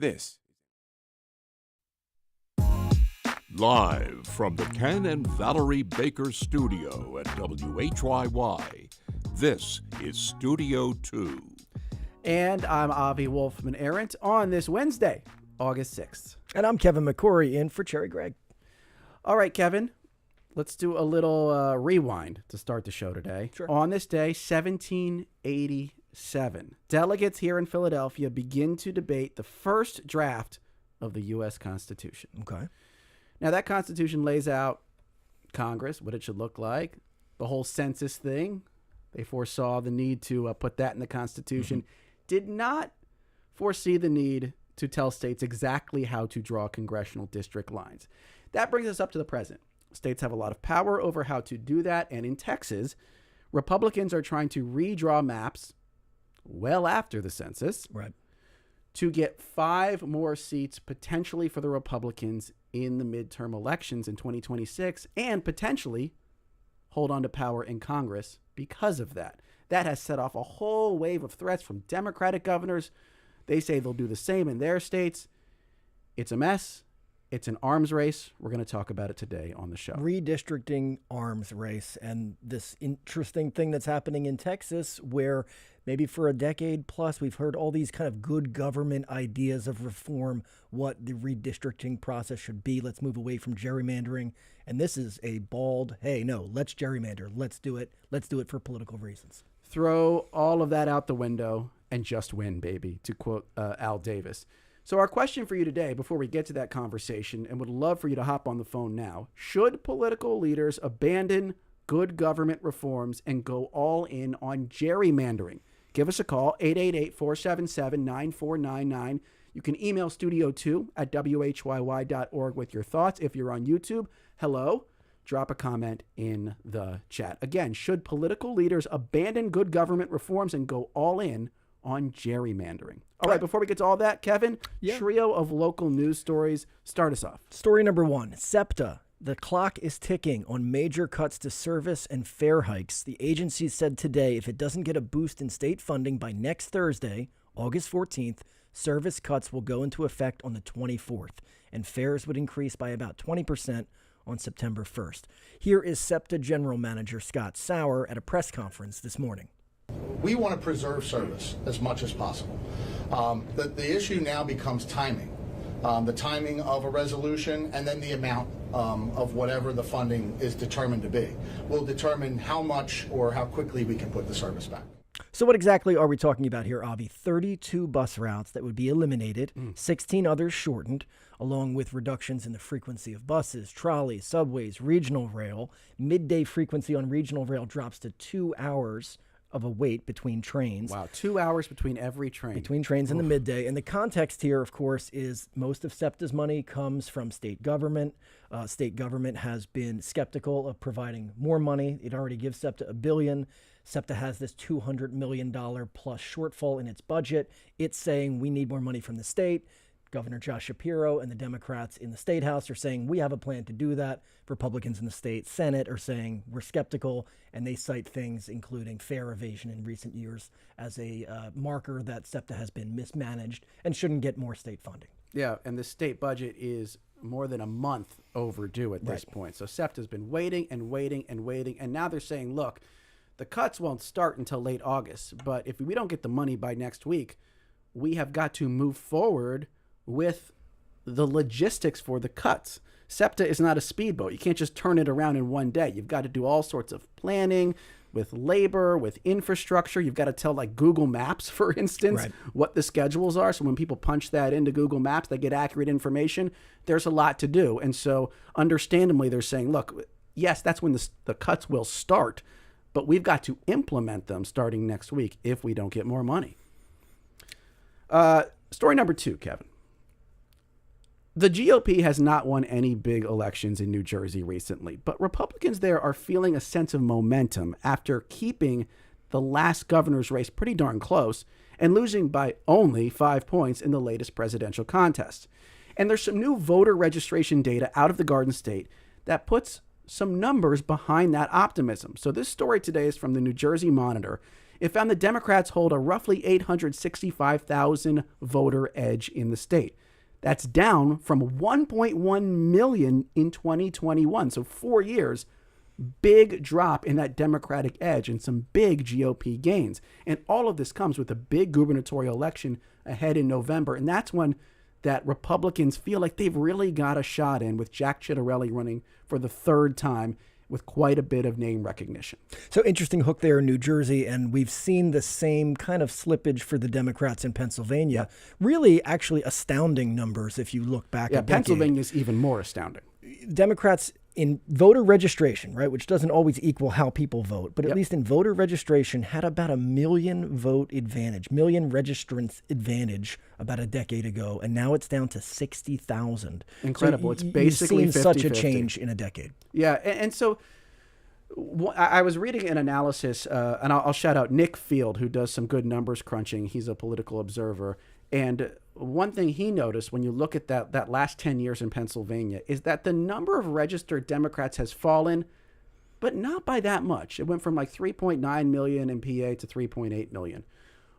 This. Live from the Ken and Valerie Baker studio at WHYY, this is Studio 2. And I'm Avi Wolfman-Arent on this Wednesday, August 6th. And I'm Kevin McCory in for Cherry Greg. All right, Kevin, let's do a little rewind to start the show today. Sure. On this day, 1787, delegates here in Philadelphia begin to debate the first draft of the U.S. Constitution. Okay. Now, that Constitution lays out Congress, what it should look like, the whole census thing. They foresaw the need to put that in the Constitution. Did not foresee the need to tell states exactly how to draw congressional district lines. That brings us up to the present. States have a lot of power over how to do that. And in Texas, Republicans are trying to redraw maps well after the census. Right. To get 5 more seats potentially for the Republicans in the midterm elections in 2026 and potentially hold on to power in Congress because of that. That has set off a whole wave of threats from Democratic governors. They say they'll do the same in their states. It's a mess. It's an arms race. We're going to talk about it today on the show. Redistricting arms race and this interesting thing that's happening in Texas where maybe for a decade plus we've heard all these kind of good government ideas of reform, what the redistricting process should be. Let's move away from gerrymandering. And this is a bald, hey, no, let's gerrymander. Let's do it. Let's do it for political reasons. Throw all of that out the window and just win, baby, to quote Al Davis. So our question for you today, before we get to that conversation, and would love for you to hop on the phone now, should political leaders abandon good government reforms and go all in on gerrymandering? Give us a call, 888-477-9499. You can email studio2@whyy.org with your thoughts. If you're on YouTube, hello. Drop a comment in the chat. Again, should political leaders abandon good government reforms and go all in on gerrymandering? All right, before we get to all that, Kevin, trio of local news stories. Start us off. Story number 1, SEPTA. The clock is ticking on major cuts to service and fare hikes. The agency said today if it doesn't get a boost in state funding by next Thursday, August 14th, service cuts will go into effect on the 24th, and fares would increase by about 20% on September 1st. Here is SEPTA General Manager Scott Sauer at a press conference this morning. We want to preserve service as much as possible. The issue now becomes timing. The timing of a resolution and then the amount of whatever the funding is determined to be will determine how much or how quickly we can put the service back. So what exactly are we talking about here, Avi? 32 bus routes that would be eliminated, 16 others shortened, along with reductions in the frequency of buses, trolleys, subways, regional rail. Midday frequency on regional rail drops to 2 hours of a wait between trains. Wow, 2 hours between every train. Between trains in the midday. And the context here, of course, is most of SEPTA's money comes from state government. State government has been skeptical of providing more money. It already gives SEPTA $1 billion. SEPTA has this $200 million plus shortfall in its budget. It's saying we need more money from the state. Governor Josh Shapiro and the Democrats in the State House are saying we have a plan to do that. Republicans in the state Senate are saying we're skeptical, and they cite things including fare evasion in recent years as a marker that SEPTA has been mismanaged and shouldn't get more state funding. Yeah, and the state budget is more than a month overdue at this point. So SEPTA's been waiting and waiting and waiting, and now they're saying, look, the cuts won't start until late August, but if we don't get the money by next week, we have got to move forward with the logistics for the cuts. SEPTA is not a speedboat. You can't just turn it around in one day. You've got to do all sorts of planning with labor, with infrastructure. You've got to tell, like Google Maps, for instance, what the schedules are. So when people punch that into Google Maps, they get accurate information. There's a lot to do. And so understandably, they're saying, look, yes, that's when the cuts will start, but we've got to implement them starting next week if we don't get more money. Story number 2, Kevin. The GOP has not won any big elections in New Jersey recently, but Republicans there are feeling a sense of momentum after keeping the last governor's race pretty darn close and losing by only 5 points in the latest presidential contest. And there's some new voter registration data out of the Garden State that puts some numbers behind that optimism. So this story today is from the New Jersey Monitor. It found the Democrats hold a roughly 865,000 voter edge in the state. That's down from 1.1 million in 2021. So 4 years, big drop in that Democratic edge and some big GOP gains. And all of this comes with a big gubernatorial election ahead in November. And that's when that Republicans feel like they've really got a shot in, with Jack Ciattarelli running for the third time with quite a bit of name recognition. So interesting hook there in New Jersey, and we've seen the same kind of slippage for the Democrats in Pennsylvania. Really, actually astounding numbers if you look back a decade. Pennsylvania is even more astounding. Democrats in voter registration, right, which doesn't always equal how people vote, but at least in voter registration had about a million vote advantage, million registrants advantage about a decade ago, and now it's down to 60,000. Incredible. So it's basically you've seen 50-50. such a change in a decade. Yeah, and so I was reading an analysis, and I'll shout out Nick Field, who does some good numbers crunching. He's a political observer. And one thing he noticed when you look at that last 10 years in Pennsylvania is that the number of registered Democrats has fallen, but not by that much. It went from like 3.9 million in PA to 3.8 million.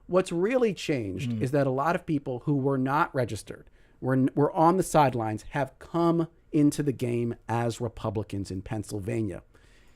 What's really changed is that a lot of people who were not registered, were on the sidelines, have come into the game as Republicans in Pennsylvania.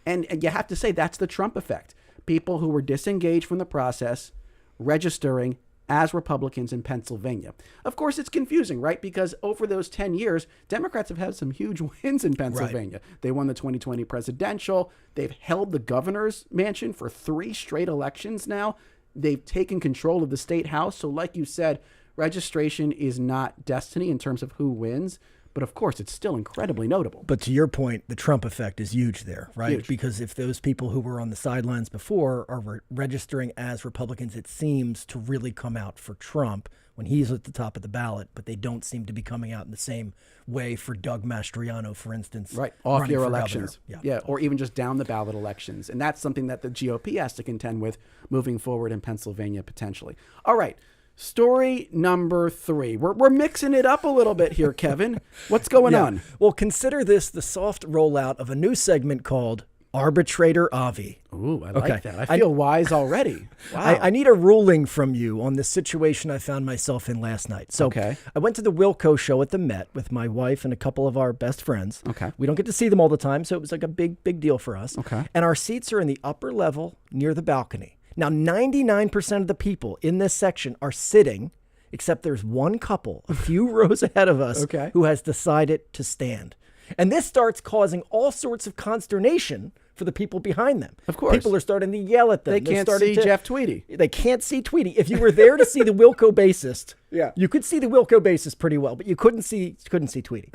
And you have to say that's the Trump effect. People who were disengaged from the process, registering as Republicans in Pennsylvania. Of course, it's confusing, right? Because over those 10 years, Democrats have had some huge wins in Pennsylvania. Right. They won the 2020 presidential. They've held the governor's mansion for 3 straight elections now. They've taken control of the state house. So like you said, registration is not destiny in terms of who wins. But of course, it's still incredibly notable. But to your point, the Trump effect is huge there, right? Huge. Because if those people who were on the sidelines before are registering as Republicans, it seems to really come out for Trump when he's at the top of the ballot, but they don't seem to be coming out in the same way for Doug Mastriano, for instance. Right, off year for elections. Yeah, or even just down the ballot elections. And that's something that the GOP has to contend with moving forward in Pennsylvania potentially. All right. Story number 3. We're mixing it up a little bit here, Kevin. What's going on? Well, consider this the soft rollout of a new segment called Arbitrator Avi. Ooh, I like that. I feel wise already. Wow. I need a ruling from you on this situation I found myself in last night. So I went to the Wilco show at the Met with my wife and a couple of our best friends. Okay. We don't get to see them all the time, so it was like a big deal for us. Okay. And our seats are in the upper level near the balcony. Now, 99% of the people in this section are sitting, except there's one couple a few rows ahead of us who has decided to stand. And this starts causing all sorts of consternation for the people behind them. Of course. People are starting to yell at them. They can't see Jeff Tweedy. They can't see Tweedy. If you were there to see the Wilco bassist, you could see the Wilco bassist pretty well, but you couldn't see Tweedy.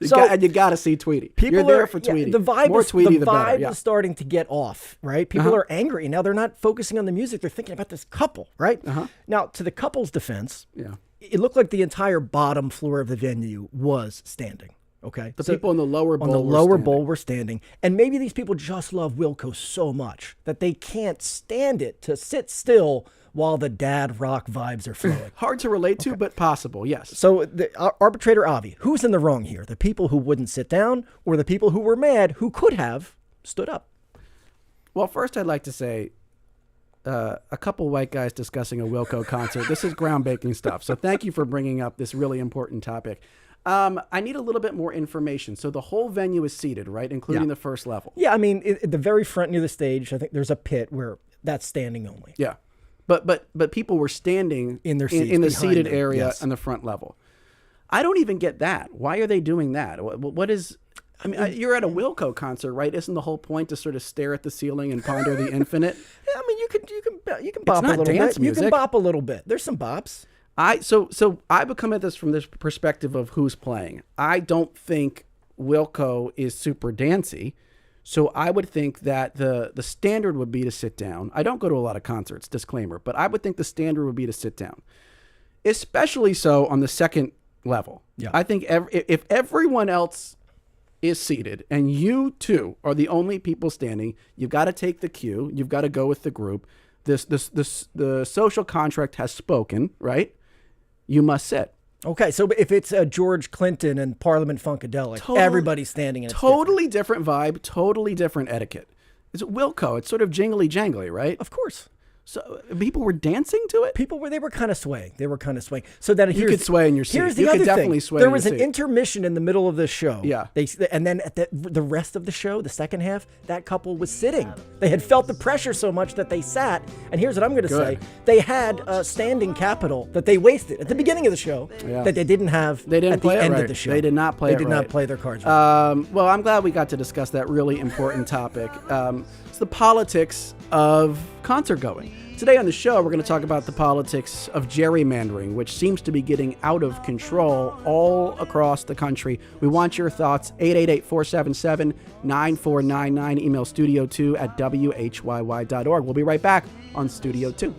And you got to see Tweedy. You're there for Tweedy. The vibe, More Tweedy, the better. is starting to get off, right? People are angry. Now they're not focusing on the music. They're thinking about this couple, right? Now, to the couple's defense, it looked like the entire bottom floor of the venue was standing. Okay. The people in the lower bowl were standing. And maybe these people just love Wilco so much that they can't stand it to sit still while the dad rock vibes are flowing. Hard to relate to, but possible, yes. So the Arbitrator Avi, who's in the wrong here? The people who wouldn't sit down or the people who were mad who could have stood up? Well, first I'd like to say a couple white guys discussing a Wilco concert. This is groundbreaking stuff. So thank you for bringing up this really important topic. I need a little bit more information. So the whole venue is seated, right, including the first level? Yeah, I mean, at the very front near the stage, I think there's a pit where that's standing only. Yeah. But people were standing in their seats, in the seated area on the front level. I don't even get that. Why are they doing that? What is? I mean, you're at a Wilco concert, right? Isn't the whole point to sort of stare at the ceiling and ponder the infinite? I mean, you can bop a little bit. You can bop a little bit. There's some bops. So I become at this from this perspective of who's playing. I don't think Wilco is super dancey. So I would think that the standard would be to sit down. I don't go to a lot of concerts, disclaimer, but I would think the standard would be to sit down, especially so on the second level. Yeah. I think if everyone else is seated and you two are the only people standing, you've got to take the cue. You've got to go with the group. The social contract has spoken, right? You must sit. Okay, so if it's George Clinton and Parliament Funkadelic, everybody's standing. And totally different vibe, totally different etiquette. It's Wilco. It's sort of jingly jangly, right? Of course. So people were dancing to it? They were kind of swaying. So that you could sway in your seat. Here's the you other could definitely thing. Sway there in was your an seat. intermission in the middle of the show. Yeah. And then at the rest of the show, the second half, that couple was sitting. They had felt the pressure so much that they sat. And here's what I'm going to say. They had standing capital that they wasted at the beginning of the show that they didn't have They didn't at play the it end right. of the show. They did not play it They did right. not play their cards right. Well, I'm glad we got to discuss that really important topic. It's the politics of concert going. Today on the show, we're going to talk about the politics of gerrymandering, which seems to be getting out of control all across the country. We want your thoughts. 888-477-9499. Email studio2@whyy.org. We'll be right back on Studio 2.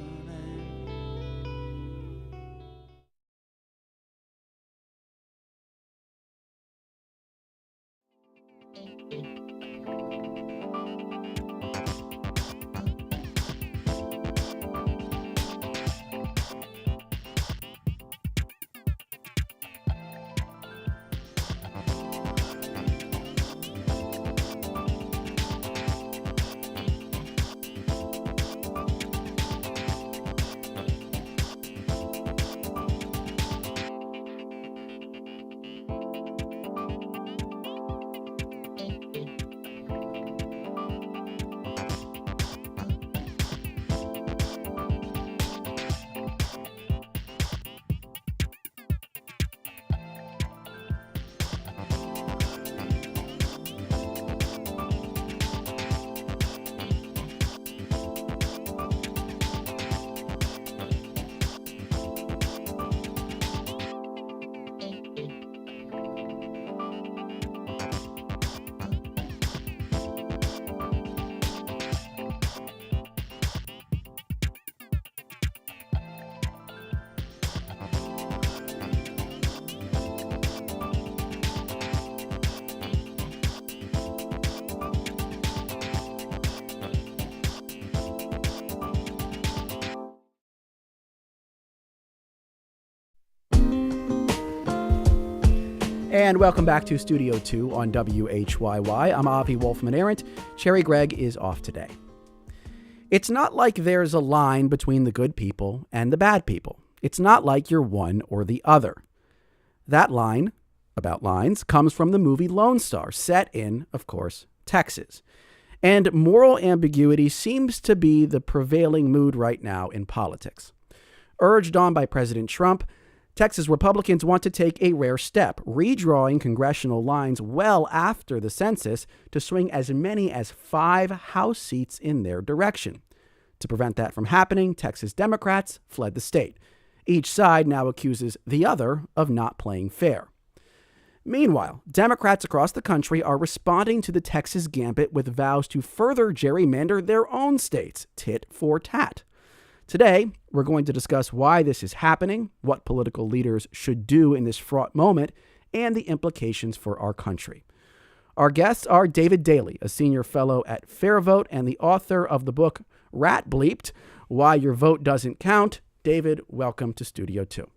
And welcome back to Studio 2 on WHYY. I'm Avi Wolfman-Arendt. Cherry Greg is off today. It's not like there's a line between the good people and the bad people. It's not like you're one or the other. That line, about lines, comes from the movie Lone Star, set in, of course, Texas. And moral ambiguity seems to be the prevailing mood right now in politics. Urged on by President Trump, Texas Republicans want to take a rare step, redrawing congressional lines well after the census to swing as many as 5 House seats in their direction. To prevent that from happening, Texas Democrats fled the state. Each side now accuses the other of not playing fair. Meanwhile, Democrats across the country are responding to the Texas gambit with vows to further gerrymander their own states, tit for tat. Today, we're going to discuss why this is happening, what political leaders should do in this fraught moment, and the implications for our country. Our guests are David Daley, a senior fellow at Fair Vote and the author of the book Rat Bleeped, Why Your Vote Doesn't Count. David, welcome to Studio 2.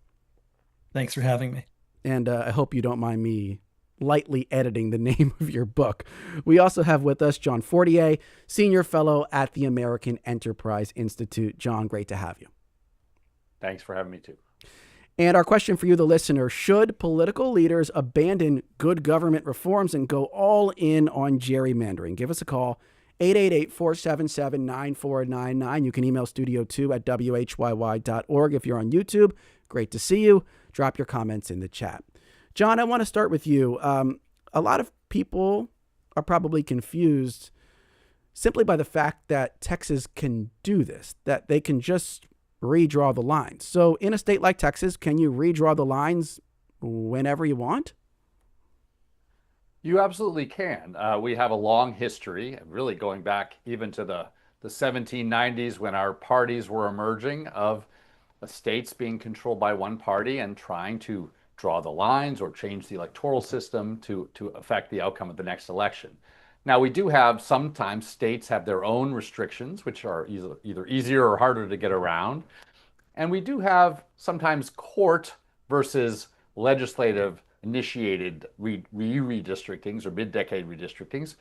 Thanks for having me. And I hope you don't mind me lightly editing the name of your book. We also have with us John Fortier, senior fellow at the American Enterprise Institute. John, great to have you. Thanks for having me too. And our question for you, the listener, should political leaders abandon good government reforms and go all in on gerrymandering? Give us a call, 888-477-9499. You can email studio2@whyy.org. If you're on YouTube, great to see you. Drop your comments in the chat. John, I want to start with you. A lot of people are probably confused simply by the fact that Texas can do this, that they can just redraw the lines. So in a state like Texas, can you redraw the lines whenever you want? You absolutely can. We have a long history, really going back even to the 1790s when our parties were emerging, of states being controlled by one party and trying to draw the lines or change the electoral system to affect the outcome of the next election. Now, we do have sometimes states have their own restrictions, which are either easier or harder to get around. And we do have sometimes court versus legislative initiated redistrictings or mid-decade redistrictings,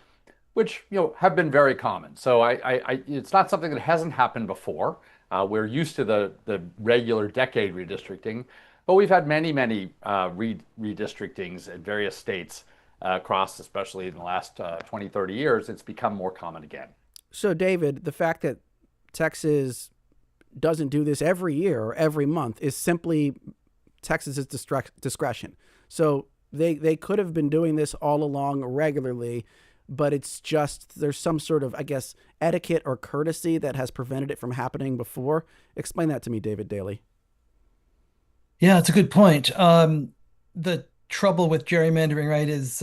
which have been very common. So it's not something that hasn't happened before. We're used to the regular decade redistricting, but we've had many, many redistrictings in various states across, especially in the last 20, 30 years. It's become more common again. So, David, the fact that Texas doesn't do this every year or every month is simply Texas's discretion. So they could have been doing this all along regularly, but it's just there's some sort of, I guess, etiquette or courtesy that has prevented it from happening before. Explain that to me, David Daly. Yeah, it's a good point. The trouble with gerrymandering, right, is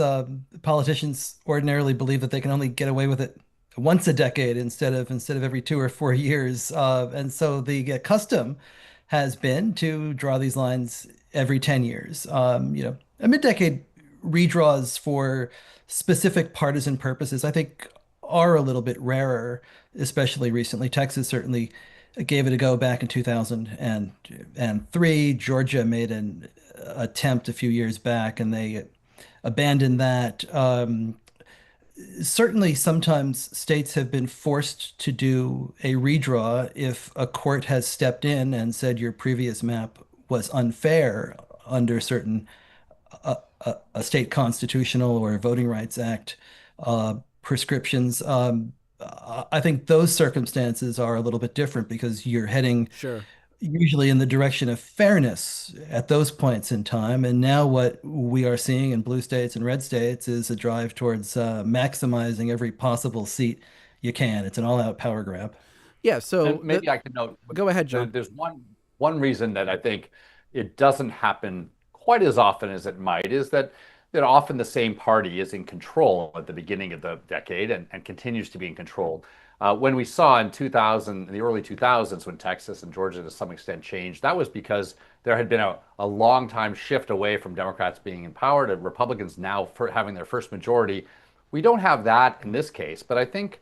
politicians ordinarily believe that they can only get away with it once a decade instead of every 2 or 4 years, and so the custom has been to draw these lines every 10 years. A mid-decade redraws for specific partisan purposes, I think, are a little bit rarer, especially recently. Texas certainly gave it a go back in 2003. Georgia made an attempt a few years back, and they abandoned that. Certainly, sometimes states have been forced to do a redraw if a court has stepped in and said your previous map was unfair under certain a state constitutional or Voting Rights Act prescriptions. I think those circumstances are a little bit different because you're heading Sure. usually in the direction of fairness at those points in time. And now what we are seeing in blue states and red states is a drive towards maximizing every possible seat you can. It's an all-out power grab. Yeah. So And maybe I can note, go ahead, John. there's one reason that I think it doesn't happen quite as often as it might is that often the same party is in control at the beginning of the decade and continues to be in control. When we saw in the early 2000s, when Texas and Georgia to some extent changed, that was because there had been a long time shift away from Democrats being in power to Republicans now having their first majority. We don't have that in this case, but I think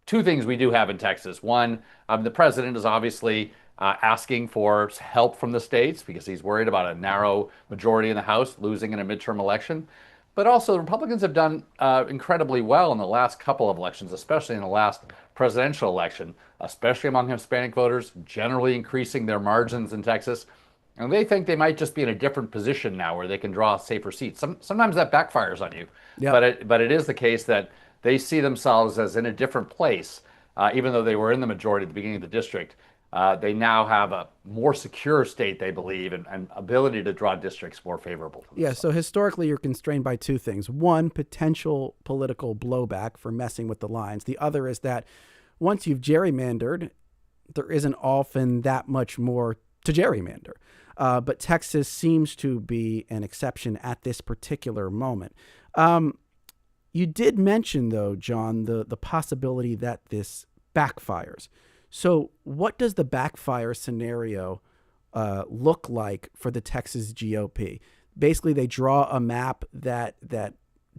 two things we do have in Texas. One, the president is obviously asking for help from the states because he's worried about a narrow majority in the House losing in a midterm election. But also, the Republicans have done incredibly well in the last couple of elections, especially in the last presidential election, especially among Hispanic voters, generally increasing their margins in Texas. And they think they might just be in a different position now where they can draw safer seats. Sometimes that backfires on you. Yep. But it is the case that they see themselves as in a different place, even though they were in the majority at the beginning of the district. They now have a more secure state, they believe, and ability to draw districts more favorable to themselves. Yeah, so historically you're constrained by two things. One, potential political blowback for messing with the lines. The other is that once you've gerrymandered, there isn't often that much more to gerrymander. But Texas seems to be an exception at this particular moment. You did mention, though, John, the possibility that this backfires. So what does the backfire scenario look like for the Texas GOP? Basically, they draw a map that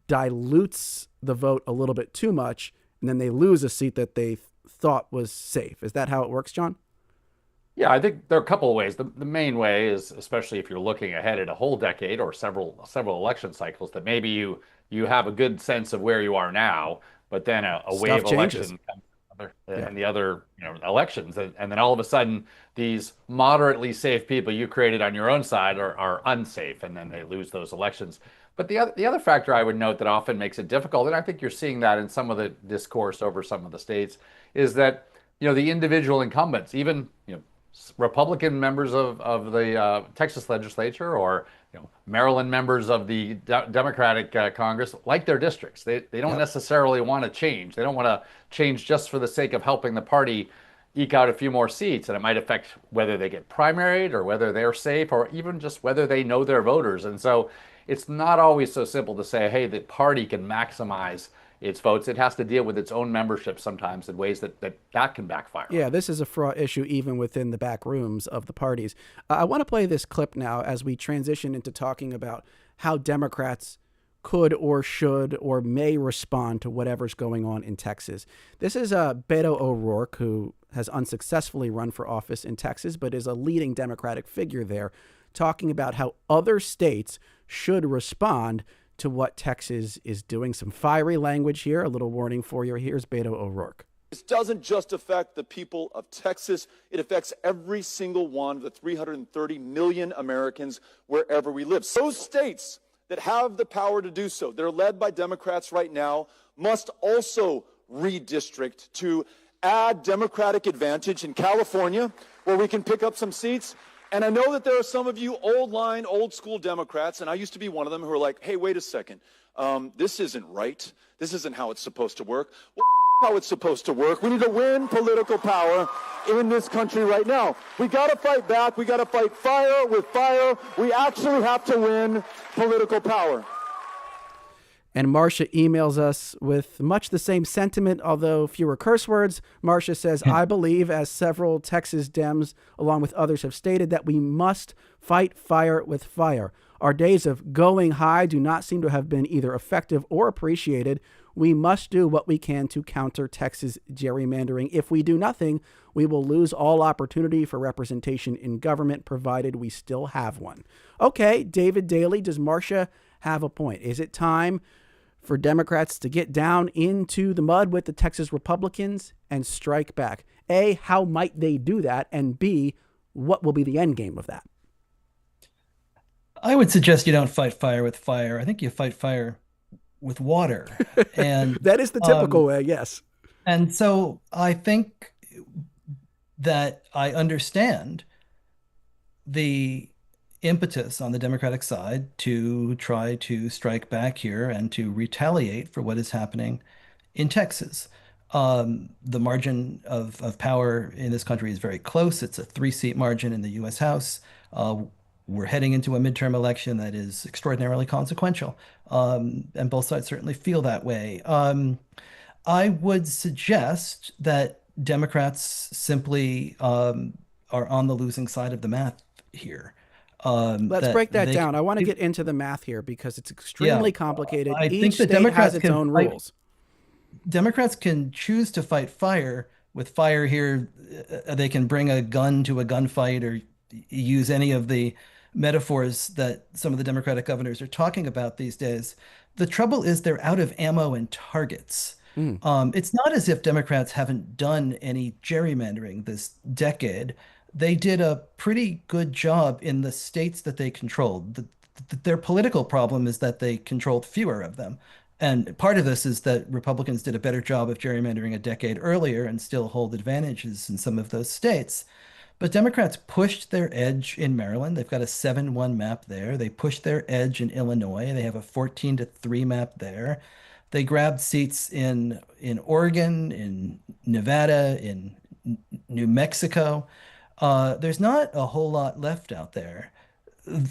dilutes the vote a little bit too much, and then they lose a seat that they thought was safe. Is that how it works, John? Yeah, I think there are a couple of ways. The main way is, especially if you're looking ahead at a whole decade or several election cycles, that maybe you have a good sense of where you are now, but then a wave election comes and the other elections, and then all of a sudden these moderately safe people you created on your own side are unsafe, and then they lose those elections. But the other factor I would note that often makes it difficult, and I think you're seeing that in some of the discourse over some of the states, is that the individual incumbents, even Republican members of the Texas legislature or Maryland members of the Democratic Congress like their districts. They don't necessarily want to change. They don't want to change just for the sake of helping the party eke out a few more seats, and it might affect whether they get primaried or whether they're safe or even just whether they know their voters. And so it's not always so simple to say, hey, the party can maximize its votes. It has to deal with its own membership sometimes in ways that can backfire. Yeah, this is a fraud issue even within the back rooms of the parties. I want to play this clip now as we transition into talking about how Democrats could or should or may respond to whatever's going on in Texas. This is Beto O'Rourke, who has unsuccessfully run for office in Texas, but is a leading Democratic figure there, talking about how other states should respond to what Texas is doing. Some fiery language here, a little warning for you. Here's Beto O'Rourke. This doesn't just affect the people of Texas, it affects every single one of the 330 million Americans wherever we live. Those states that have the power to do so, they're led by Democrats right now, must also redistrict to add Democratic advantage in California, where we can pick up some seats. And I know that there are some of you old school Democrats, and I used to be one of them, who are like, hey, wait a second, this isn't right. This isn't how it's supposed to work. Well, how it's supposed to work. We need to win political power in this country right now. We got to fight back. We got to fight fire with fire. We actually have to win political power. And Marcia emails us with much the same sentiment, although fewer curse words. Marcia says, I believe, as several Texas Dems, along with others, have stated, that we must fight fire with fire. Our days of going high do not seem to have been either effective or appreciated. We must do what we can to counter Texas gerrymandering. If we do nothing, we will lose all opportunity for representation in government, provided we still have one. Okay, David Daly, does Marcia have a point? Is it time for Democrats to get down into the mud with the Texas Republicans and strike back? A, how might they do that? And B, what will be the end game of that? I would suggest you don't fight fire with fire. I think you fight fire with water. And That is the typical way, yes. and so I think that I understand the impetus on the Democratic side to try to strike back here and to retaliate for what is happening in Texas. The margin of power in this country is very close. It's a three-seat margin in the U.S. House. We're heading into a midterm election that is extraordinarily consequential, and both sides certainly feel that way. I would suggest that Democrats simply are on the losing side of the math here. Let's That break that they down. I want to can, get into the math here because it's yeah, extremely complicated. I think Each the state has Democrats its can own fight. rules. Democrats can choose to fight fire with fire here. They can bring a gun to a gunfight or use any of the metaphors that some of the Democratic governors are talking about these days. The trouble is they're out of ammo and targets. It's not as if Democrats haven't done any gerrymandering this decade. They did a pretty good job in the states that they controlled. Their political problem is that they controlled fewer of them. And part of this is that Republicans did a better job of gerrymandering a decade earlier and still hold advantages in some of those states. But Democrats pushed their edge in Maryland. They've got a 7-1 map there. They pushed their edge in Illinois. They have a 14-3 map there. They grabbed seats in Oregon, in Nevada, in New Mexico. There's not a whole lot left out there.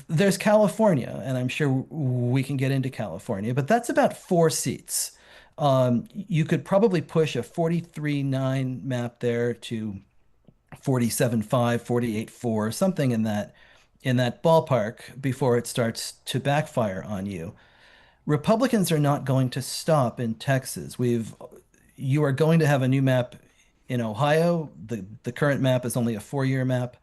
There's California, and I'm sure we can get into California, but that's about 4 seats. You could probably push a 43-9 map there to 47-5, 48-4, something in that ballpark before it starts to backfire on you. Republicans are not going to stop in Texas. You are going to have a new map in Ohio. The current map is only a 4-year map.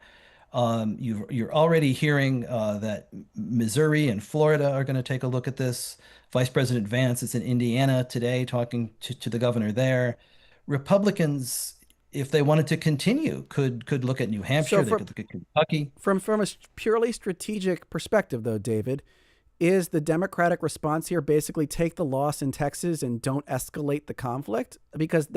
You're already hearing that Missouri and Florida are going to take a look at this. Vice President Vance is in Indiana today talking to the governor there. Republicans, if they wanted to continue, could look at New Hampshire. They could look at Kentucky. From a purely strategic perspective, though, David, is the Democratic response here basically take the loss in Texas and don't escalate the conflict? Because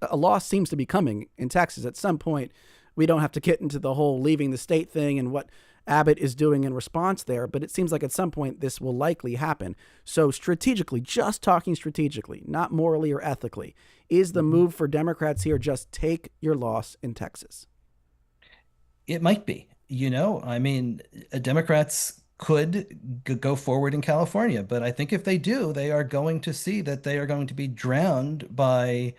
a loss seems to be coming in Texas at some point. We don't have to get into the whole leaving the state thing and what Abbott is doing in response there, but it seems like at some point this will likely happen. So strategically, just talking strategically, not morally or ethically, is the move for Democrats here just take your loss in Texas? It might be. I mean, Democrats could go forward in California, but I think if they do, they are going to see that they are going to be drowned by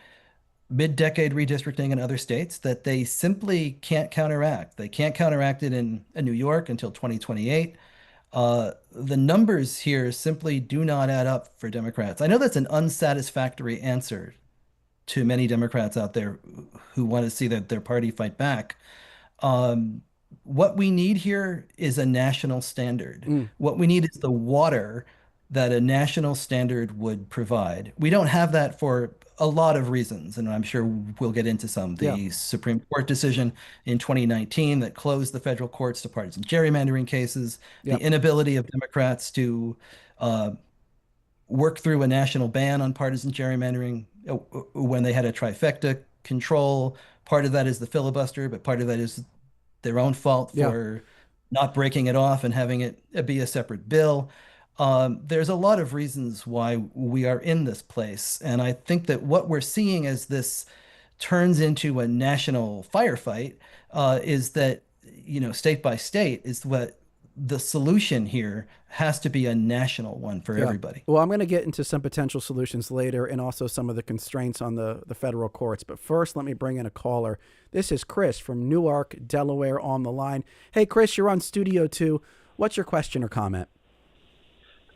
mid-decade redistricting in other states that they simply can't counteract. They can't counteract it in New York until 2028. The numbers here simply do not add up for Democrats. I know that's an unsatisfactory answer to many Democrats out there who want to see that their party fight back. What we need here is a national standard. What we need is the water that a national standard would provide. We don't have that for a lot of reasons, and I'm sure we'll get into some. Yeah. The Supreme Court decision in 2019 that closed the federal courts to partisan gerrymandering cases, the Yep. inability of Democrats to uh, work through a national ban on partisan gerrymandering when they had a trifecta control. Part of that is the filibuster, but part of that is their own fault Yeah. for not breaking it off and having it be a separate bill. There's a lot of reasons why we are in this place. And I think that what we're seeing as this turns into a national firefight is that, state by state is what the solution here has to be a national one for Yeah. everybody. Well, I'm going to get into some potential solutions later and also some of the constraints on the federal courts. But first, let me bring in a caller. This is Chris from Newark, Delaware on the line. Hey, Chris, you're on Studio 2. What's your question or comment?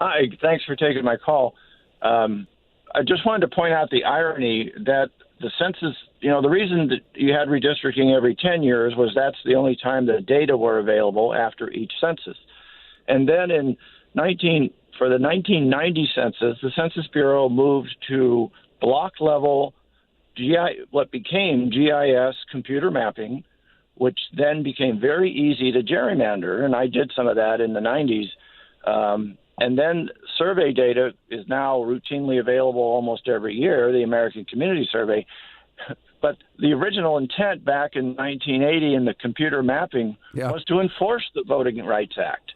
Hi, thanks for taking my call. I just wanted to point out the irony that the census, the reason that you had redistricting every 10 years was that's the only time the data were available after each census. And then for the 1990 census, the Census Bureau moved to block level what became GIS computer mapping, which then became very easy to gerrymander. And I did some of that in the 90s. And then survey data is now routinely available almost every year, the American Community Survey. But the original intent back in 1980 in the computer mapping was to enforce the Voting Rights Act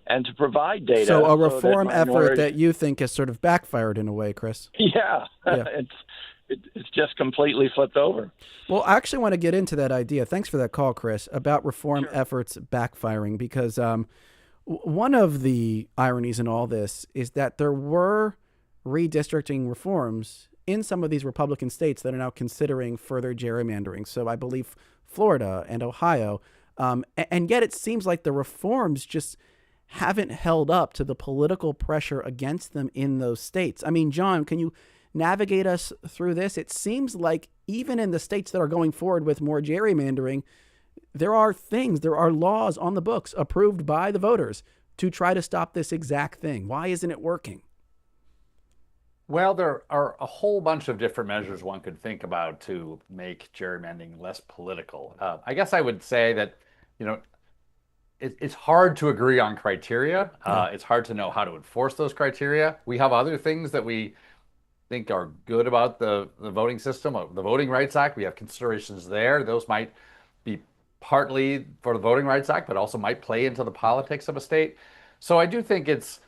and to provide data. So a that reform effort minorities- that you think has sort of backfired in a way, Chris. Yeah, Yeah. it's just completely flipped over. Well, I actually want to get into that idea. Thanks for that call, Chris, about reform efforts backfiring, because one of the ironies in all this is that there were redistricting reforms in some of these Republican states that are now considering further gerrymandering. So I believe Florida and Ohio. And yet it seems like the reforms just haven't held up to the political pressure against them in those states. I mean, John, can you navigate us through this? It seems like even in the states that are going forward with more gerrymandering, there are laws on the books approved by the voters to try to stop this exact thing. Why isn't it working? Well, there are a whole bunch of different measures one could think about to make gerrymandering less political. I guess I would say that, it's hard to agree on criteria. It's hard to know how to enforce those criteria. We have other things that we think are good about the voting system, the Voting Rights Act. We have considerations there. Those might be partly for the Voting Rights Act, but also might play into the politics of a state. So I do think it's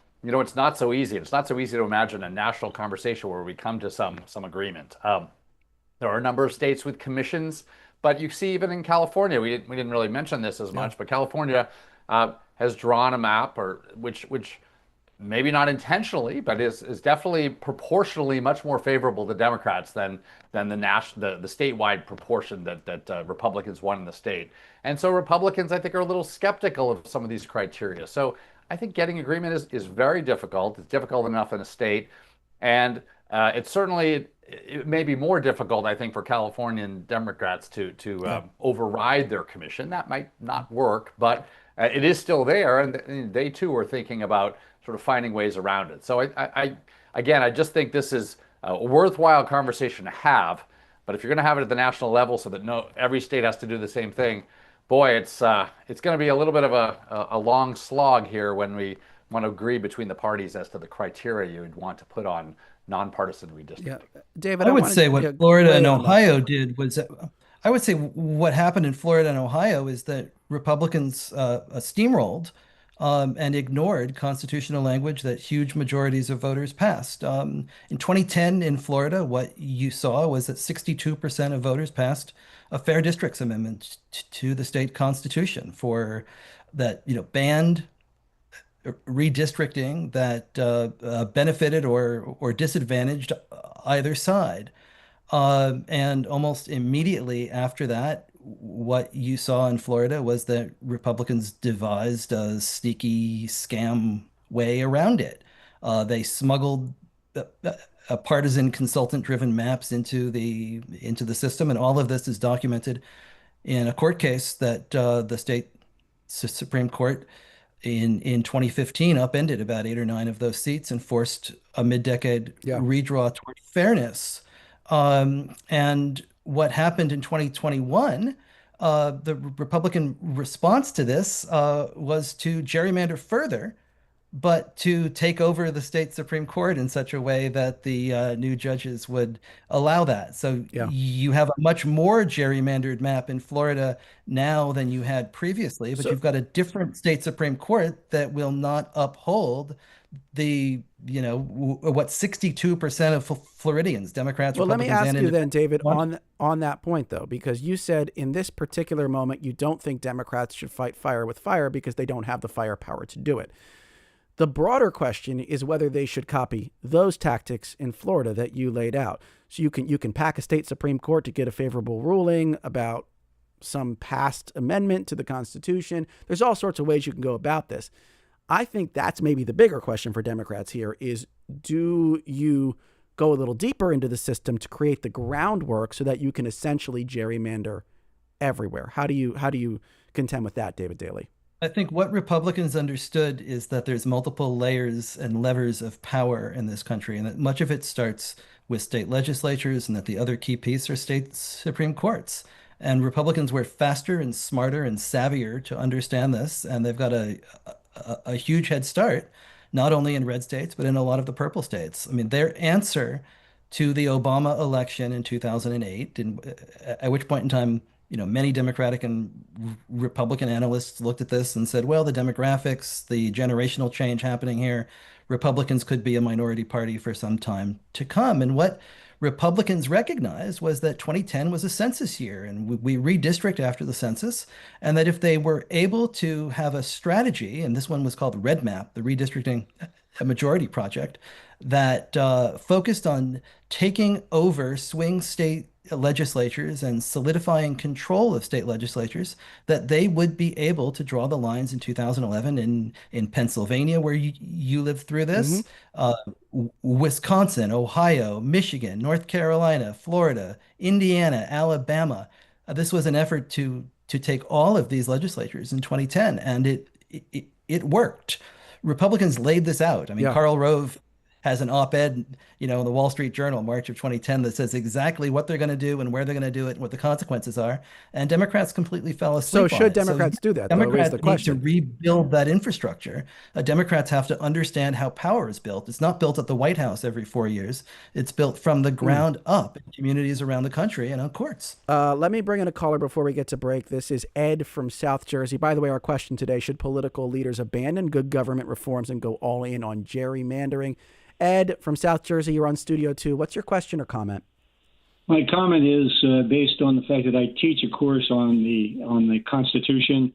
not so easy. It's not so easy to imagine a national conversation where we come to some agreement. There are a number of states with commissions, but you see even in California, we didn't really mention this as much, but California has drawn a map, which maybe not intentionally, but is definitely proportionally much more favorable to Democrats than the statewide proportion that Republicans won in the state. And so Republicans, I think, are a little skeptical of some of these criteria. So I think getting agreement is very difficult. It's difficult enough in a state, and it may be more difficult, I think, for Californian Democrats to override their commission. That might not work, but it is still there, and they too are thinking about sort of finding ways around it. So I just think this is a worthwhile conversation to have. But if you're going to have it at the national level so that every state has to do the same thing, boy, it's going to be a little bit of a long slog here when we want to agree between the parties as to the criteria you'd want to put on nonpartisan redistricting. Yeah, David, I would say what Florida and Ohio did was, I would say what happened in Florida and Ohio is that Republicans steamrolled and ignored constitutional language that huge majorities of voters passed. In 2010 in Florida, what you saw was that 62% of voters passed a Fair Districts Amendment to the state constitution that banned redistricting that benefited or disadvantaged either side. And almost immediately after that, what you saw in Florida was that Republicans devised a sneaky scam way around it. They smuggled a partisan consultant-driven maps into the system, and all of this is documented in a court case that the state Supreme Court in 2015 upended about 8 or 9 of those seats and forced a mid-decade Yeah. redraw toward fairness. And what happened in 2021, the Republican response to this was to gerrymander further, but to take over the state Supreme Court in such a way that the new judges would allow that. So Yeah. you have a much more gerrymandered map in Florida now than you had previously, but So you've got a different state Supreme Court that will not uphold the, what 62% of Floridians, Democrats, well, let me Republicans, ask and you then, David, independents. on that point though, because you said in this particular moment you don't think Democrats should fight fire with fire because they don't have the firepower to do it. The broader question is whether they should copy those tactics in Florida that you laid out. So you can pack a state Supreme Court to get a favorable ruling about some past amendment to the Constitution. There's all sorts of ways you can go about this. I think that's maybe the bigger question for Democrats here is, do you go a little deeper into the system to create the groundwork so that you can essentially gerrymander everywhere? How do you contend with that, David Daley? I think what Republicans understood is that there's multiple layers and levers of power in this country, and that much of it starts with state legislatures, and that the other key piece are state Supreme Courts. And Republicans were faster and smarter and savvier to understand this, and they've got a huge head start, not only in red states, but in a lot of the purple states. I mean, their answer to the Obama election in 2008, at which point in time, many Democratic and Republican analysts looked at this and said, well, the demographics, the generational change happening here, Republicans could be a minority party for some time to come. And what Republicans recognized was that 2010 was a census year, and we redistrict after the census, and that if they were able to have a strategy, and this one was called Red Map, the redistricting majority project, that focused on taking over swing state legislatures and solidifying control of state legislatures, that they would be able to draw the lines in 2011 in Pennsylvania, where you lived through this, Wisconsin, Ohio, Michigan, North Carolina, Florida, Indiana, Alabama. This was an effort to take all of these legislatures in 2010, and it worked. Republicans laid this out. I mean, Yeah. Karl Rove has an op-ed, in the Wall Street Journal, March of 2010, that says exactly what they're going to do and where they're going to do it and what the consequences are. And Democrats completely fell asleep So on should it. Democrats do that, though, is Democrats the need to question. rebuild that infrastructure. Democrats have to understand how power is built. It's not built at the White House every 4 years. It's built from the ground up in communities around the country and on courts. Let me bring in a caller before we get to break. This is Ed from South Jersey. By the way, our question today, should political leaders abandon good government reforms and go all in on gerrymandering? Ed from South Jersey, you're on Studio 2. What's your question or comment? My comment is based on the fact that I teach a course on the Constitution.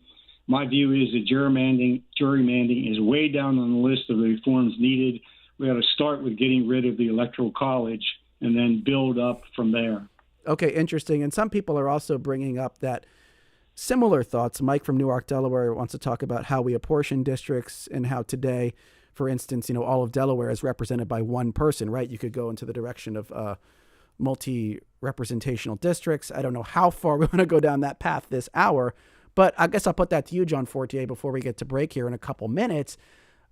My view is that gerrymandering is way down on the list of the reforms needed. We ought to start with getting rid of the Electoral College and then build up from there. Okay, interesting. And some people are also bringing up that similar thoughts. Mike from Newark, Delaware, wants to talk about how we apportion districts and how today, for instance, all of Delaware is represented by one person, right? You could go into the direction of multi-representational districts. I don't know how far we want to go down that path this hour, but I guess I'll put that to you, John Fortier, before we get to break here in a couple minutes.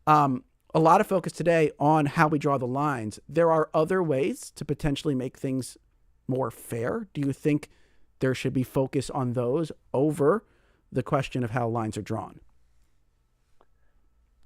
A lot of focus today on how we draw the lines. There are other ways to potentially make things more fair. Do you think there should be focus on those over the question of how lines are drawn?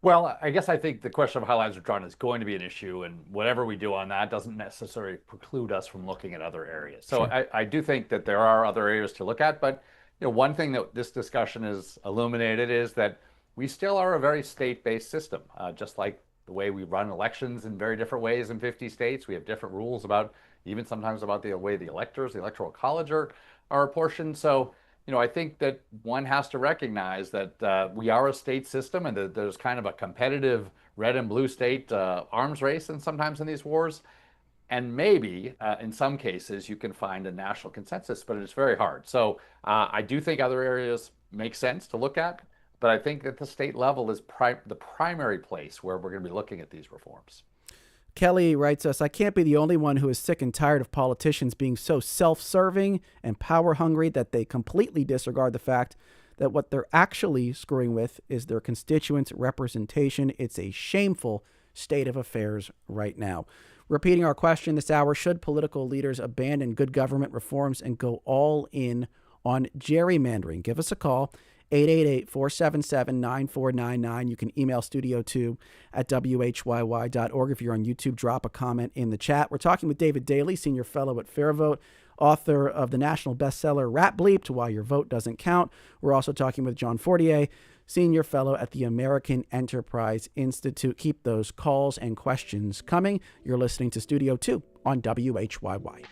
Well, I guess I think the question of how lines are drawn is going to be an issue, and whatever we do on that doesn't necessarily preclude us from looking at other areas. So Sure. I do think that there are other areas to look at, but one thing that this discussion has illuminated is that we still are a very state-based system, just like the way we run elections in very different ways in 50 states. We have different rules about, even sometimes about the way the electors, the Electoral College are apportioned. So I think that one has to recognize that we are a state system, and that there's kind of a competitive red and blue state arms race, and sometimes in these wars. And maybe in some cases you can find a national consensus, but it's very hard. So I do think other areas make sense to look at, but I think that the state level is the primary place where we're going to be looking at these reforms. Kelly writes us, I can't be the only one who is sick and tired of politicians being so self-serving and power hungry that they completely disregard the fact that what they're actually screwing with is their constituents' representation. It's a shameful state of affairs right now. Repeating our question this hour, should political leaders abandon good government reforms and go all in on gerrymandering? Give us a call, 888-477-9499. You can email studio2@whyy.org. If you're on YouTube, drop a comment in the chat. We're talking with David Daley, senior fellow at Fairvote, author of the national bestseller Rat Bleeped, Why Your Vote Doesn't Count. We're also talking with John Fortier, senior fellow at the American Enterprise Institute. Keep those calls and questions coming. You're listening to Studio 2 on WHYY.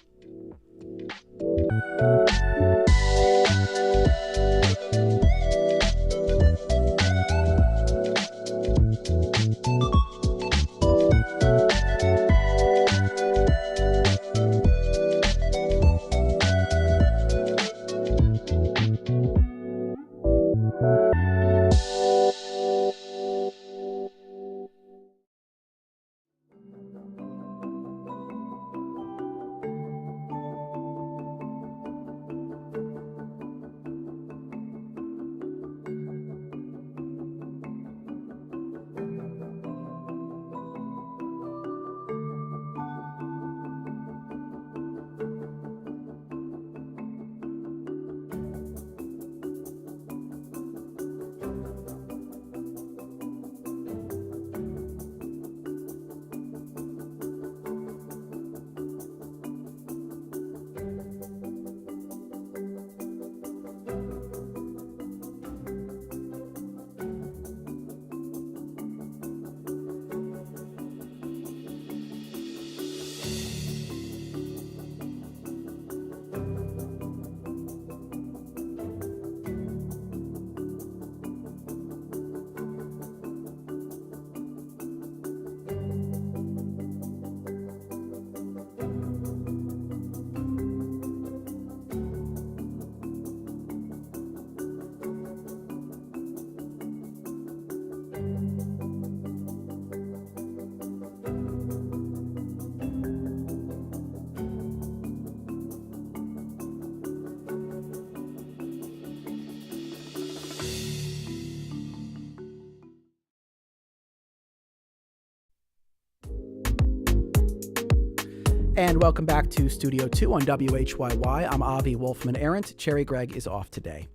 And welcome back to Studio 2 on WHYY. I'm Avi Wolfman-Arendt. Cherry Gregg is off today.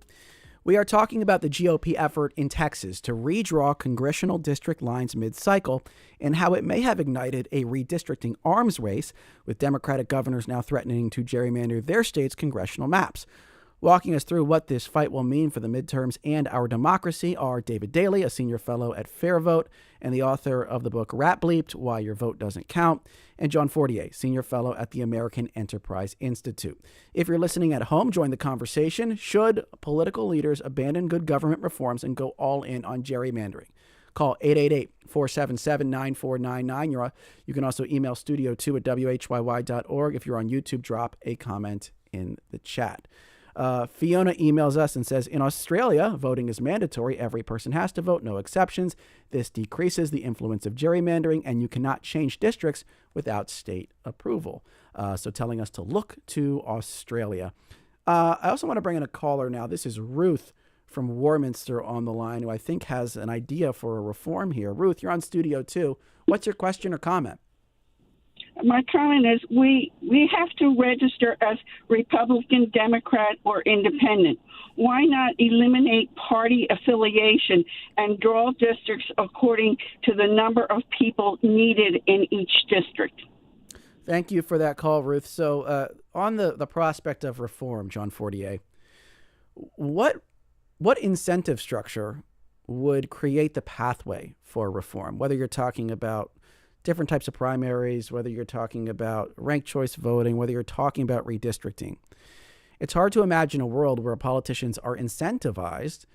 We are talking about the GOP effort in Texas to redraw congressional district lines mid-cycle and how it may have ignited a redistricting arms race, with Democratic governors now threatening to gerrymander their state's congressional maps. Walking us through what this fight will mean for the midterms and our democracy are David Daley, a senior fellow at Fairvote and the author of the book Rat Bleeped, Why Your Vote Doesn't Count, and John Fortier, senior fellow at the American Enterprise Institute. If you're listening at home, join the conversation. Should political leaders abandon good government reforms and go all in on gerrymandering? Call 888-477-9499. You can also email studio2@whyy.org. If you're on YouTube, drop a comment in the chat. Fiona emails us and says, in Australia, voting is mandatory. Every person has to vote, no exceptions. This decreases the influence of gerrymandering, and you cannot change districts without state approval. So telling us to look to Australia. I also want to bring in a caller now. This is Ruth from Warminster on the line, who I think has an idea for a reform here. Ruth, you're on Studio 2. What's your question or comment? My comment is we have to register as Republican, Democrat, or Independent. Why not eliminate party affiliation and draw districts according to the number of people needed in each district? Thank you for that call, Ruth. So on the prospect of reform, John Fortier, what incentive structure would create the pathway for reform, whether you're talking about different types of primaries, whether you're talking about ranked choice voting, whether you're talking about redistricting? It's hard to imagine a world where politicians are incentivized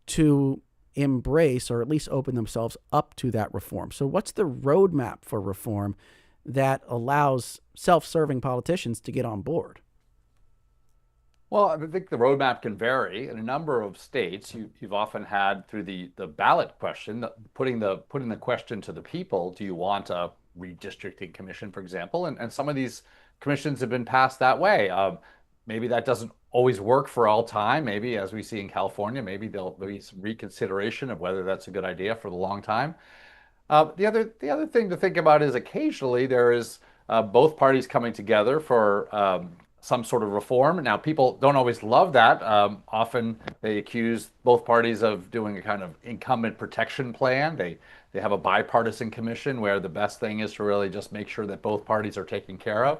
to embrace or at least open themselves up to that reform. So what's the roadmap for reform that allows self-serving politicians to get on board? Well, I think the roadmap can vary. In a number of states, you've often had through the ballot question, putting the question to the people, do you want a redistricting commission, for example? And some of these commissions have been passed that way. Maybe that doesn't always work for all time. Maybe, as we see in California, maybe there'll be some reconsideration of whether that's a good idea for the long time. The other thing to think about is occasionally there is both parties coming together for some sort of reform. Now, people don't always love that. Often they accuse both parties of doing a kind of incumbent protection plan. They have a bipartisan commission where the best thing is to really just make sure that both parties are taken care of.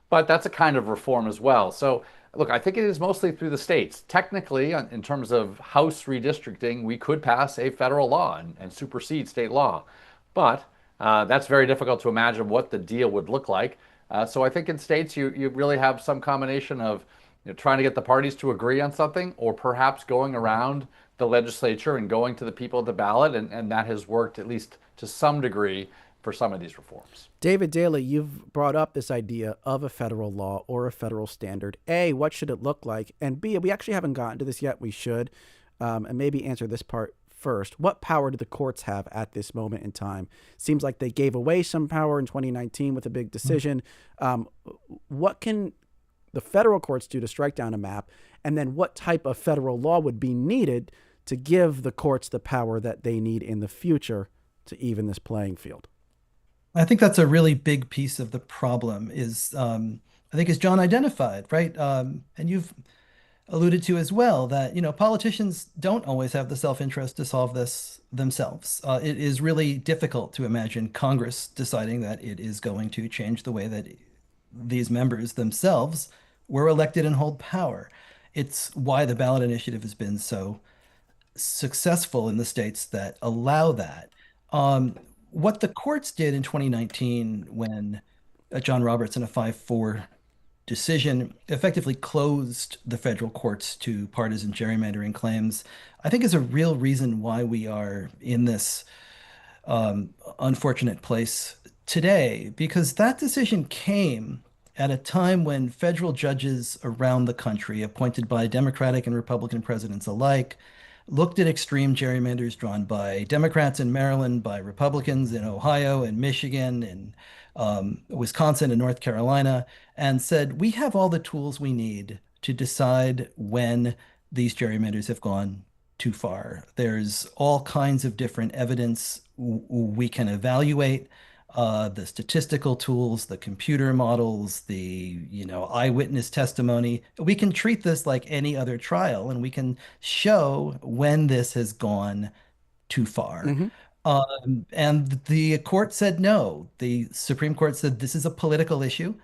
But that's a kind of reform as well. So, look, I think it is mostly through the states. Technically, in terms of House redistricting, we could pass a federal law and supersede state law. But that's very difficult to imagine what the deal would look like. So I think in states, you really have some combination of trying to get the parties to agree on something, or perhaps going around the legislature and going to the people at the ballot. And that has worked, at least to some degree, for some of these reforms. David Daly, you've brought up this idea of a federal law or a federal standard. A, what should it look like? And B, we actually haven't gotten to this yet. We should. And maybe answer this part first. What power do the courts have at this moment in time? Seems like they gave away some power in 2019 with a big decision. What can the federal courts do to strike down a map? And then what type of federal law would be needed to give the courts the power that they need in the future to even this playing field? I think that's a really big piece of the problem is, I think as John identified, right? And you've alluded to as well that, politicians don't always have the self-interest to solve this themselves. It is really difficult to imagine Congress deciding that it is going to change the way that these members themselves were elected and hold power. It's why the ballot initiative has been so successful in the states that allow that. What the courts did in 2019 when John Roberts in a 5-4 decision effectively closed the federal courts to partisan gerrymandering claims, I think is a real reason why we are in this unfortunate place today, because that decision came at a time when federal judges around the country, appointed by Democratic and Republican presidents alike, looked at extreme gerrymanders drawn by Democrats in Maryland, by Republicans in Ohio and Michigan and Wisconsin and North Carolina, and said, we have all the tools we need to decide when these gerrymanders have gone too far. There's all kinds of different evidence we can evaluate. The statistical tools, the computer models, the eyewitness testimony. We can treat this like any other trial, and we can show when this has gone too far. And the court said no. The Supreme Court said this is a political issue.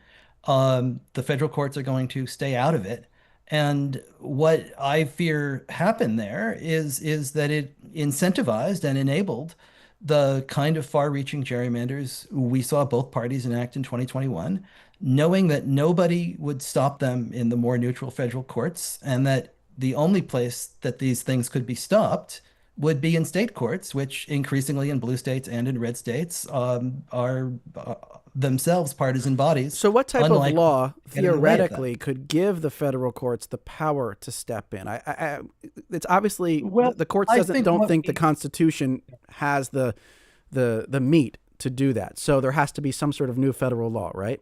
The federal courts are going to stay out of it. And what I fear happened there is that it incentivized and enabled the kind of far-reaching gerrymanders we saw both parties enact in 2021, knowing that nobody would stop them in the more neutral federal courts, and that the only place that these things could be stopped would be in state courts, which increasingly in blue states and in red states are themselves partisan bodies. So what type of law theoretically could give the federal courts the power to step in? It's obviously the courts don't think the Constitution has the meat to do that. So there has to be some sort of new federal law, right?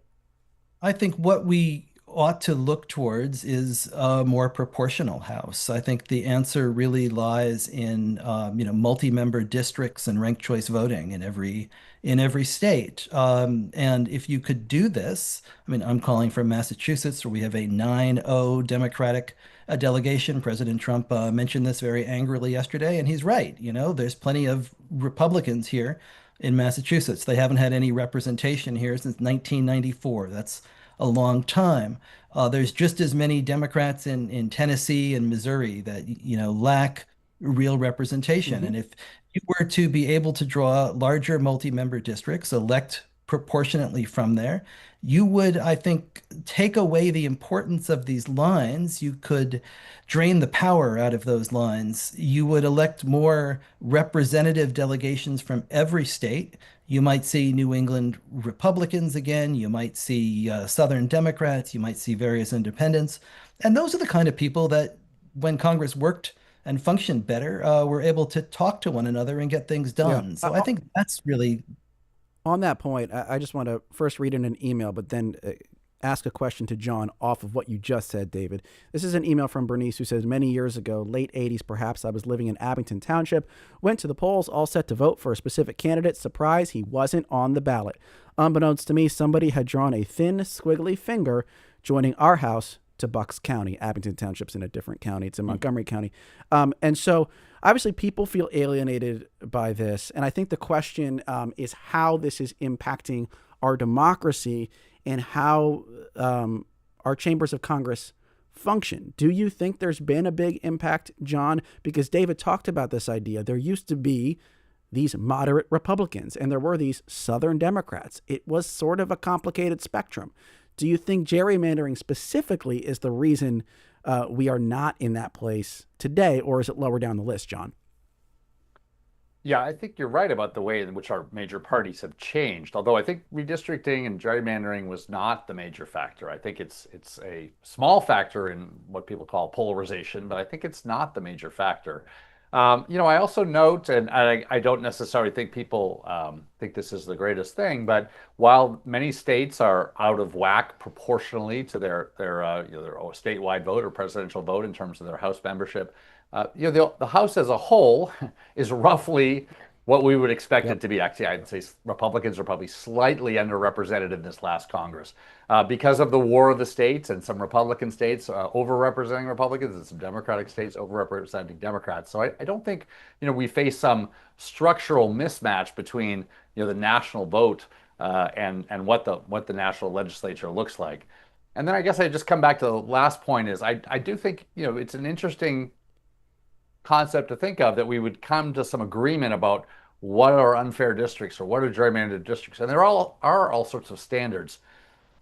I think what we ought to look towards is a more proportional House. I think the answer really lies in multi-member districts and ranked choice voting in every state. And if you could do this, I'm calling from Massachusetts, where we have a 9-0 Democratic delegation. President Trump mentioned this very angrily yesterday, and he's right. There's plenty of Republicans here in Massachusetts. They haven't had any representation here since 1994. That's a long time. There's just as many Democrats in Tennessee and Missouri that lack real representation. And if you were to be able to draw larger multi-member districts, elect proportionately from there, you would, I think, take away the importance of these lines. You could drain the power out of those lines. You would elect more representative delegations from every state. You might see New England Republicans again. You might see Southern Democrats. You might see various independents. And those are the kind of people that, when Congress worked and functioned better, were able to talk to one another and get things done. So I think that's really... On that point, I just want to first read in an email, but then ask a question to John off of what you just said, David. This is an email from Bernice who says, many years ago, late 80s perhaps, I was living in Abington Township, went to the polls all set to vote for a specific candidate. Surprise, he wasn't on the ballot. Unbeknownst to me, somebody had drawn a thin, squiggly finger joining our house to Bucks County. Abington Township's in a different county. It's in Montgomery County. And so obviously people feel alienated by this. And I think the question is how this is impacting our democracy and how our chambers of Congress function. Do you think there's been a big impact, John? Because David talked about this idea. There used to be these moderate Republicans and there were these Southern Democrats. It was sort of a complicated spectrum. Do you think gerrymandering specifically is the reason we are not in that place today, or is it lower down the list, John? Yeah, I think you're right about the way in which our major parties have changed. Although I think redistricting and gerrymandering was not the major factor. I think it's a small factor in what people call polarization, but I think it's not the major factor. I also note, and I don't necessarily think people think this is the greatest thing, but while many states are out of whack proportionally to their statewide vote or presidential vote in terms of their House membership, the House as a whole is roughly what we would expect it to be. Actually, I'd say Republicans are probably slightly underrepresented in this last Congress because of the war of the states and some Republican states overrepresenting Republicans and some Democratic states overrepresenting Democrats. So I don't think, we face some structural mismatch between, the national vote and what the national legislature looks like. And then I guess I just come back to the last point is I do think, it's an interesting concept to think of that we would come to some agreement about what are unfair districts or what are gerrymandered districts. And there are all sorts of standards.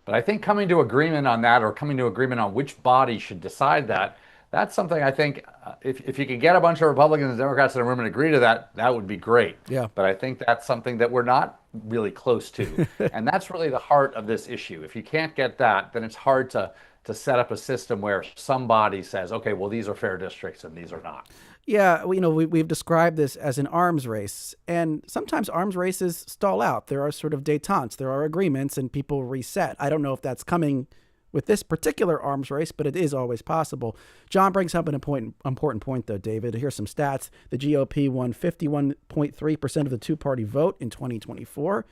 But I think coming to agreement on that or coming to agreement on which body should decide that, that's something I think if you could get a bunch of Republicans and Democrats in a room and agree to that, that would be great. Yeah. But I think that's something that we're not really close to. And that's really the heart of this issue. If you can't get that, then it's hard to set up a system where somebody says, okay, well, these are fair districts and these are not. Yeah, we've described this as an arms race, and sometimes arms races stall out. There are sort of détentes, there are agreements, and people reset. I don't know if that's coming with this particular arms race, but it is always possible. John brings up an important point, though, David. Here's some stats. The GOP won 51.3% of the two-party vote in 2024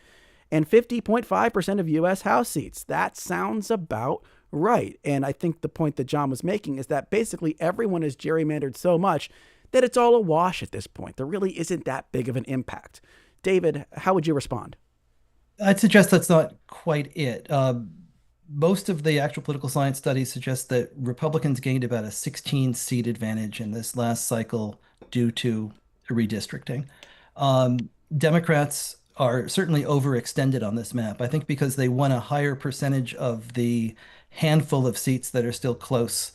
and 50.5% of U.S. House seats. That sounds about right. And I think the point that John was making is that basically everyone is gerrymandered so much that it's all a wash at this point. There really isn't that big of an impact. David, how would you respond? I'd suggest that's not quite it. Most of the actual political science studies suggest that Republicans gained about a 16-seat advantage in this last cycle due to redistricting. Democrats are certainly overextended on this map, I think because they won a higher percentage of the handful of seats that are still close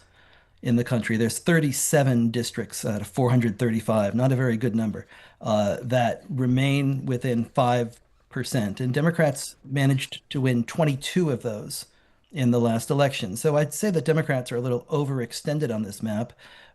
in the country. There's 37 districts out of 435, not a very good number, that remain within 5%. And Democrats managed to win 22 of those in the last election. So I'd say that Democrats are a little overextended on this map,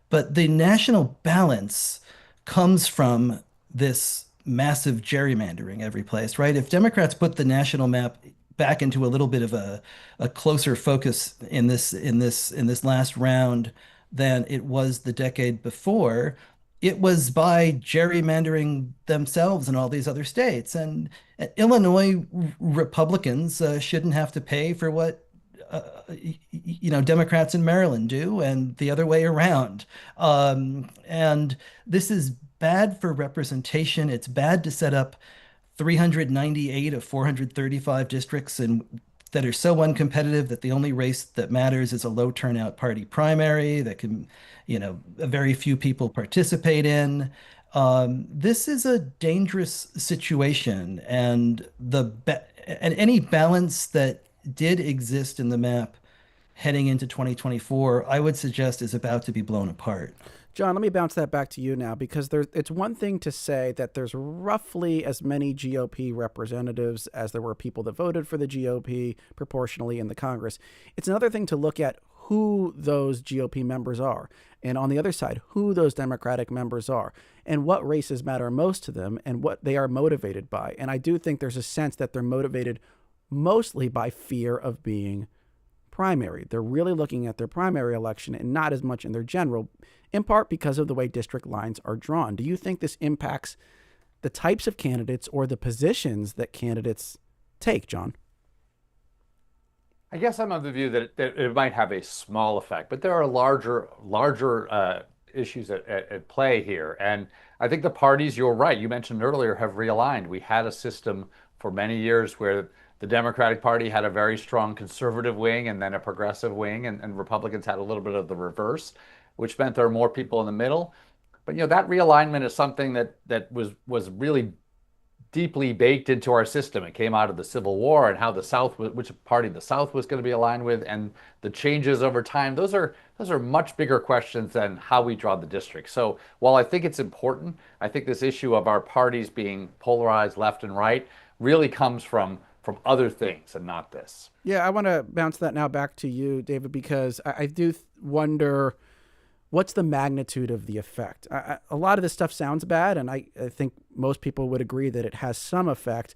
but the national balance comes from this massive gerrymandering every place, right? If Democrats put the national map back into a little bit of a closer focus in this last round than it was the decade before, it was by gerrymandering themselves in all these other states. And Illinois Republicans shouldn't have to pay for what Democrats in Maryland do, and the other way around. And this is bad for representation. It's bad to set up 398 of 435 districts that are so uncompetitive that the only race that matters is a low turnout party primary that can, very few people participate in. This is a dangerous situation, and any balance that did exist in the map heading into 2024, I would suggest is about to be blown apart. John, let me bounce that back to you now, because it's one thing to say that there's roughly as many GOP representatives as there were people that voted for the GOP proportionally in the Congress. It's another thing to look at who those GOP members are, and on the other side, who those Democratic members are, and what races matter most to them, and what they are motivated by. And I do think there's a sense that they're motivated mostly by fear of being primary. They're really looking at their primary election and not as much in their general, in part because of the way district lines are drawn. Do you think this impacts the types of candidates or the positions that candidates take, John? I guess I'm of the view that it might have a small effect, but there are larger issues at play here. And I think the parties, you're right, you mentioned earlier, have realigned. We had a system for many years where the Democratic Party had a very strong conservative wing and then a progressive wing, and Republicans had a little bit of the reverse, which meant there are more people in the middle. But that realignment is something that was really deeply baked into our system. It came out of the Civil War and how the South, which party the South was going to be aligned with, and the changes over time. Those are much bigger questions than how we draw the district. So while I think it's important, I think this issue of our parties being polarized left and right really comes from other things and not this. Yeah, I want to bounce that now back to you, David, because I do wonder what's the magnitude of the effect. A lot of this stuff sounds bad, and I think most people would agree that it has some effect.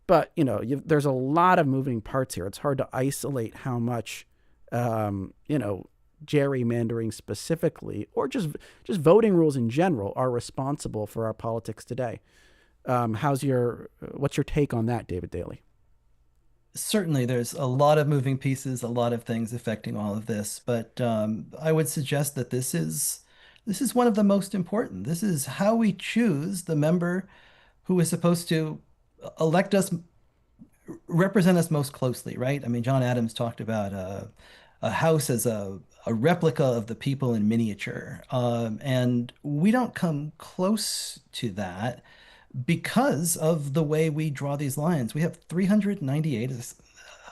But, there's a lot of moving parts here. It's hard to isolate how much, gerrymandering specifically, or just voting rules in general, are responsible for our politics today. What's your take on that, David Daley? Certainly, there's a lot of moving pieces, a lot of things affecting all of this, but I would suggest that this is one of the most important. This is how we choose the member who is supposed to elect us, represent us most closely, right? I mean, John Adams talked about a house as a replica of the people in miniature, and we don't come close to that because of the way we draw these lines. We have 398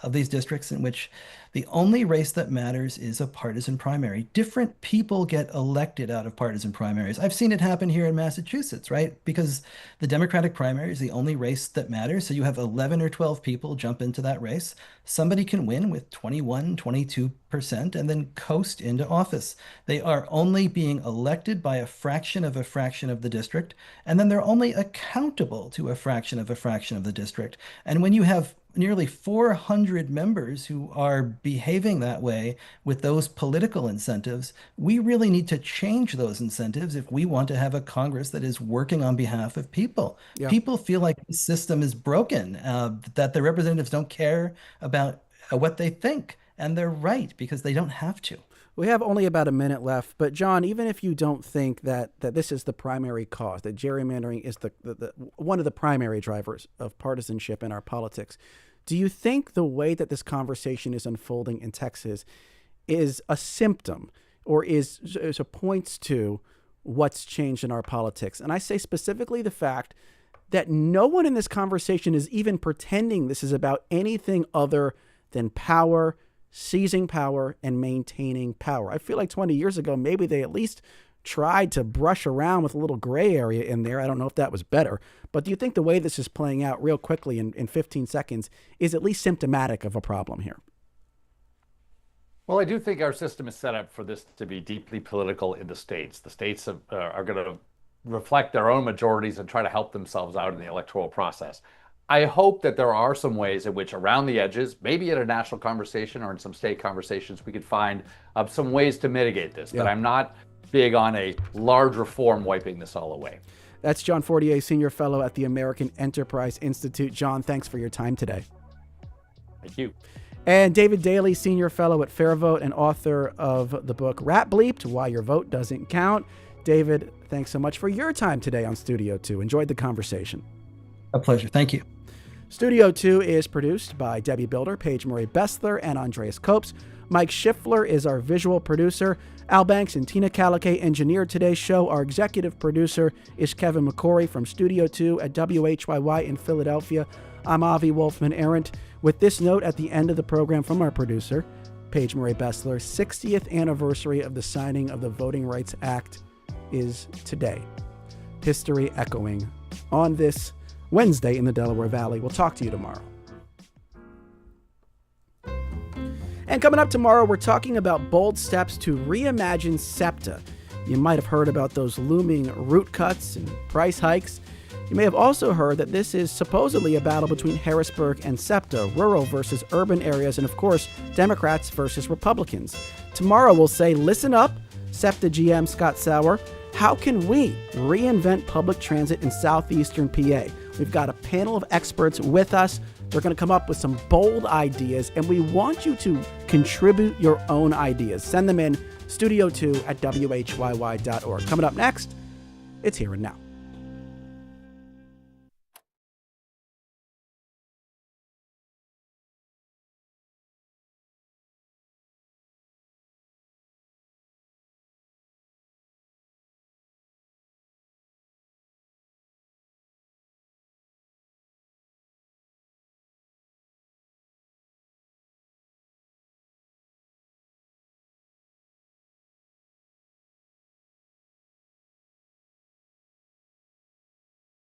of these districts in which the only race that matters is a partisan primary. Different people get elected out of partisan primaries. I've seen it happen here in Massachusetts, right? Because the Democratic primary is the only race that matters. So you have 11 or 12 people jump into that race. Somebody can win with 21, 22% and then coast into office. They are only being elected by a fraction of the district, and then they're only accountable to a fraction of the district. And when you have nearly 400 members who are behaving that way with those political incentives, we really need to change those incentives if we want to have a Congress that is working on behalf of people. Yeah. People feel like the system is broken, that the representatives don't care about what they think. And they're right, because they don't have to. We have only about a minute left, but John, even if you don't think that this is the primary cause, that gerrymandering is the one of the primary drivers of partisanship in our politics, do you think the way that this conversation is unfolding in Texas is a symptom, or points to what's changed in our politics? And I say specifically the fact that no one in this conversation is even pretending this is about anything other than power, seizing power, and maintaining power. I feel like 20 years ago, maybe they at least tried to brush around with a little gray area in there. I don't know if that was better. But do you think the way this is playing out real quickly in 15 seconds is at least symptomatic of a problem here? Well, I do think our system is set up for this to be deeply political in the states. The states are going to reflect their own majorities and try to help themselves out in the electoral process. I hope that there are some ways in which around the edges, maybe in a national conversation or in some state conversations, we could find some ways to mitigate this. Yeah. But I'm not big on a large reform wiping this all away. That's John Fortier, Senior Fellow at the American Enterprise Institute. John, thanks for your time today. Thank you. And David Daley, Senior Fellow at Fair Vote and author of the book Rat Bleeped, Why Your Vote Doesn't Count. David, thanks so much for your time today on Studio 2. Enjoyed the conversation. A pleasure. Thank you. Studio 2 is produced by Debbie Builder, Paige Marie Bessler, and Andreas Copes. Mike Schiffler is our visual producer. Al Banks and Tina Calicay engineered today's show. Our executive producer is Kevin McCory from Studio 2 at WHYY in Philadelphia. I'm Avi Wolfman-Arendt. With this note at the end of the program from our producer, Paige Marie Bessler, 60th anniversary of the signing of the Voting Rights Act is today. History echoing on this Wednesday in the Delaware Valley. We'll talk to you tomorrow. And coming up tomorrow, we're talking about bold steps to reimagine SEPTA. You might have heard about those looming root cuts and price hikes. You may have also heard that this is supposedly a battle between Harrisburg and SEPTA, rural versus urban areas, and of course, Democrats versus Republicans. Tomorrow we'll say, listen up, SEPTA GM Scott Sauer. How can we reinvent public transit in southeastern PA? We've got a panel of experts with us. They're going to come up with some bold ideas, and we want you to contribute your own ideas. Send them in, studio2@whyy.org. Coming up next, it's Here and Now.